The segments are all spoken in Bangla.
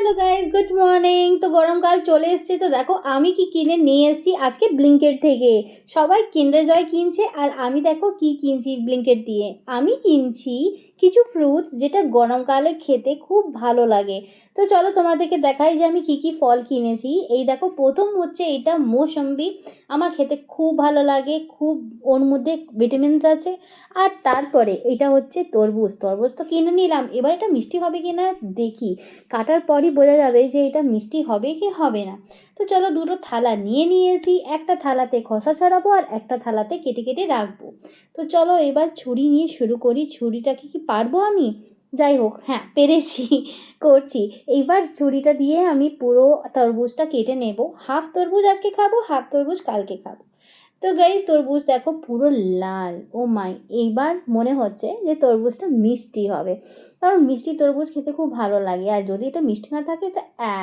Hello guys, good morning. তো গরমকাল চলে এসছে, তো দেখো আমি কি কিনে নিয়ে এসেছি আজকে ব্লিঙ্কেট থেকে। সবাই কিন্ডার জয় কিনছে আর আমি দেখো কি কিনছি ব্লিঙ্কেট দিয়ে। আমি কিনছি কিছু ফ্রুটস যেটা গরমকালে খেতে খুব ভালো লাগে। তো চলো তোমাদেরকে দেখাই যে আমি কি কি ফল কিনেছি। এই দেখো, প্রথম হচ্ছে এটা মৌসম্বি। আমার খেতে খুব ভালো লাগে, খুব ওর মধ্যে ভিটামিনস আছে। আর তারপরে এটা হচ্ছে তরমুজ। তরমুজ তো কিনে নিলাম, এবার এটা মিষ্টি হবে কি না দেখি। কাটার পরই বোঝা যাবে যে এটা মিষ্টি হবে কি হবে না। তো চলো, দুটো থালা নিয়ে নিয়েছি, একটা থালাতে খোসা ছাড়াবো আর একটা থালাতে কেটে কেটে রাখবো। তো চলো এবার ছুরি নিয়ে শুরু করি। ছুরিটাকে কি পারবো আমি? যাই হোক, হ্যাঁ পেরেছি করছি। এইবার ছুরিটা দিয়ে আমি পুরো তরমুজটা কেটে নেব। হাফ তরমুজ আজকে খাবো, হাফ তরমুজ কালকে খাবো। তো গাইস, তরমুজ দেখো পুরো লাল, ও মাই। এইবার মনে হচ্ছে যে তরমুজটা মিষ্টি হবে, কারণ মিষ্টি তরমুজ খেতে খুব ভালো লাগে, আর যদি এটা মিষ্টি না থাকে তো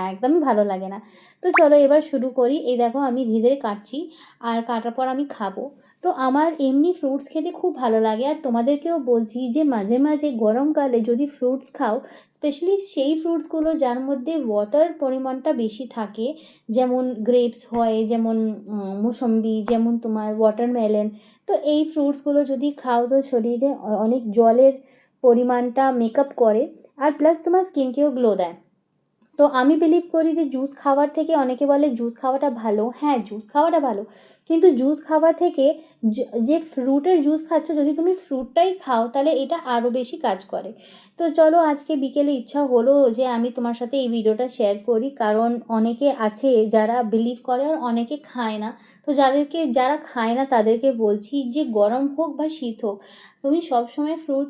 একদমই ভালো লাগে না। তো চলো এবার শুরু করি। এই দেখো আমি ধীরে ধীরে কাটছি, আর কাটার পর আমি খাবো। তো আমার এমনি ফ্রুটস খেতে খুব ভালো লাগে, আর তোমাদেরকেও বলছি যে মাঝে মাঝে গরমকালে যদি ফ্রুটস খাও, স্পেশালি সেই ফ্রুটসগুলো যার মধ্যে ওয়াটার পরিমাণটা বেশি থাকে, যেমন গ্রেপস হয়, যেমন মুসম্বি, যেমন তোমার ওয়াটারমেলন। তো এই ফ্রুটসগুলো যদি খাও তো শরীরে অনেক জলের পরিমাণটা মেকআপ করে, আর প্লাস তোমার স্কিনকেও গ্লো দেয়। তো আমি বিলিভ করি যে জুস খাওয়ার থেকে, অনেকে বলে জুস খাওয়াটা ভালো, হ্যাঁ জুস খাওয়াটা ভালো, কিন্তু জুস খাওয়া থেকে যে ফ্রুটের জুস খাচ্ছ, যদি তুমি ফ্রুটটাই খাও তাহলে এটা আরও বেশি কাজ করে। তো চলো আজকে বিকেলে ইচ্ছা হলো যে আমি তোমার সাথে এই ভিডিওটা শেয়ার করি, কারণ অনেকে আছে যারা বিলিভ করে আর অনেকে খায় না। তো যারা খায় না তাদেরকে বলছি যে গরম হোক বা শীত হোক, তুমি সবসময় ফ্রুট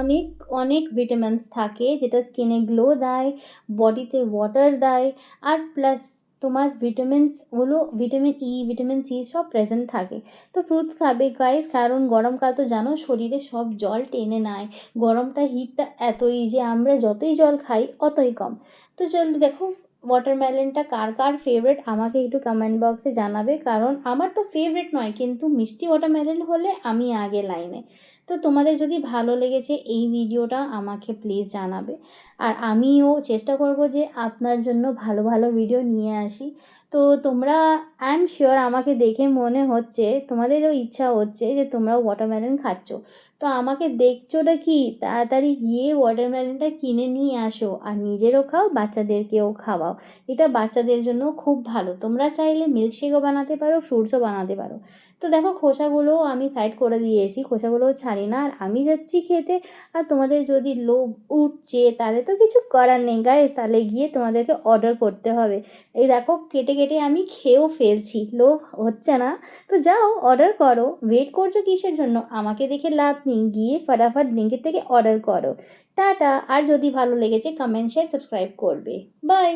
অনেক অনেক ভিটামিনস থাকে, যেটা স্কিনে গ্লো দেয়, বডিতে ওয়াটার দেয়, আর প্লাস তোমার ভিটামিনস হলো ভিটামিন ই, ভিটামিন সি সব প্রেজেন্ট থাকে। তো ফ্রুটস খাবে গাইস, কারণ গরমকাল তো জানো শরীরে সব জল টেনে নেয়। গরমটা হিটটা এতই যে আমরা যতই জল খাই অতই কম। তো চলো দেখো, ওয়াটারমেলনটা কার কার ফেভারিট আমাকে একটু কমেন্ট বক্সে জানাবে, কারণ আমার তো ফেভারিট নয়, কিন্তু মিষ্টি ওয়াটারমেলন হলে আমি আগে লাইনে। তো তোমাদের যদি ভালো লেগেছে এই ভিডিওটা আমাকে প্লিজ জানাবে, আর আমিও চেষ্টা করব যে আপনার জন্য ভালো ভালো ভিডিও নিয়ে আসি। তো তোমরা, আই এম শিওর আমাকে দেখে মনে হচ্ছে তোমাদেরও ইচ্ছা হচ্ছে যে তোমরাও ওয়াটারমেলন খাচ্ছ। তো আমাকে দেখছোটা কি, তাড়াতাড়ি গিয়ে ওয়াটারমেলনটা কিনে নিয়ে আসো, আর নিজেরও খাও, বাচ্চাদেরকেও খাওয়াও। এটা বাচ্চাদের জন্য খুব ভালো। তোমরা চাইলে মিল্কশেকও বানাতে পারো, ফ্রুটসও বানাতে পারো। তো দেখো খোসাগুলো আমি সাইড করে দিয়েছি, খোসাগুলো ছাড়ি না, আর আমি যাচ্ছি খেতে। আর তোমাদের যদি লোভ উঠছে তাহলে তো কিছু করার নেই গাইস, তাহলে গিয়ে তোমাদেরকে অর্ডার করতে হবে। এই দেখো কেটে কেটে আমি খেয়েও ফেলছি, লোভ হচ্ছে না? তো যাও অর্ডার করো, ওয়েট করছো কিসের জন্য? আমাকে দেখে লাভ নেই, গিয়ে ফটাফট ব্লিঙ্কিট থেকে অর্ডার করো। টাটা। আর যদি ভালো লেগেছে কমেন্ট, শেয়ার, সাবস্ক্রাইব করবে। বাই।